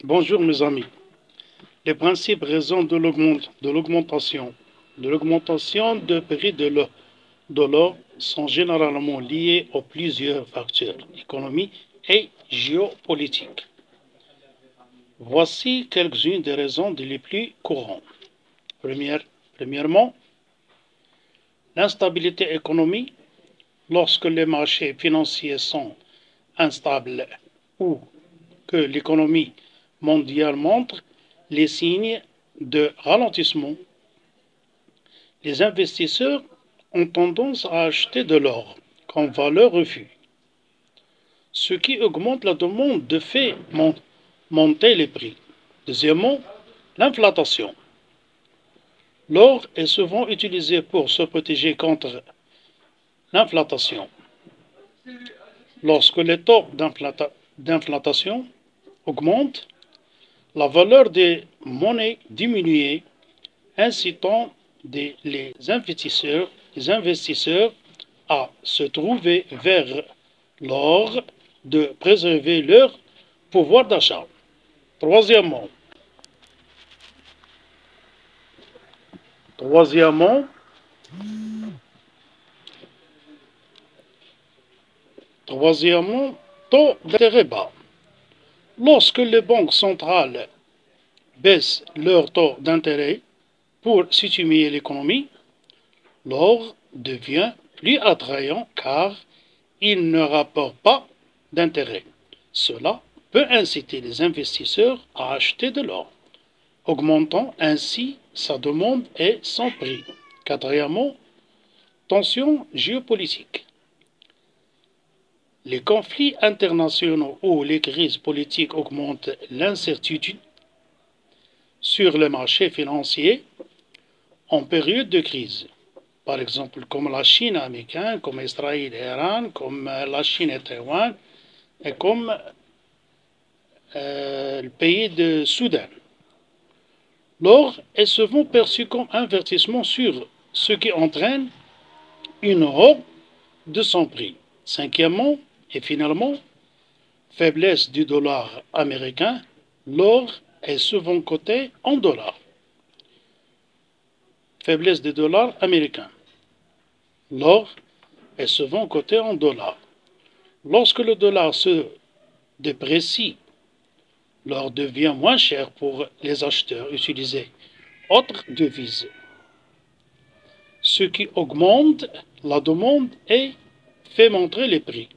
Bonjour mes amis. Les principes raisons de l'augmentation de prix de l'or sont généralement liés aux plusieurs facteurs économiques et géopolitiques. Voici quelques-unes des raisons les plus courantes. Premièrement, l'instabilité économique. Lorsque les marchés financiers sont instables ou que l'économie mondiale montre les signes de ralentissement, les investisseurs ont tendance à acheter de l'or comme valeur refuge, ce qui augmente la demande de fait monter les prix. Deuxièmement, l'inflation. L'or est souvent utilisé pour se protéger contre l'inflation. Lorsque les taux d'inflation augmentent, la valeur des monnaies diminue, incitant les investisseurs à se trouver vers l'or de préserver leur pouvoir d'achat. Troisièmement, taux d'intérêt bas. Lorsque les banques centrales baissent leur taux d'intérêt pour stimuler l'économie, l'or devient plus attrayant car il ne rapporte pas d'intérêt. Cela peut inciter les investisseurs à acheter de l'or, augmentant ainsi sa demande et son prix. Quatrièmement, tensions géopolitiques. Les conflits internationaux ou les crises politiques augmentent l'incertitude sur les marchés financiers en période de crise. Par exemple, comme la Chine américaine, comme Israël et Iran, comme la Chine et Taïwan, et comme le pays de Soudan. L'or est souvent perçu comme un avertissement sûr, ce qui entraîne une hausse de son prix. Cinquièmement et finalement, faiblesse du dollar américain, l'or est souvent coté en dollars. Faiblesse du dollar américain. L'or est souvent coté en dollars. Lorsque le dollar se déprécie, l'or devient moins cher pour les acheteurs utiliser autres devises, ce qui augmente la demande et fait monter les prix.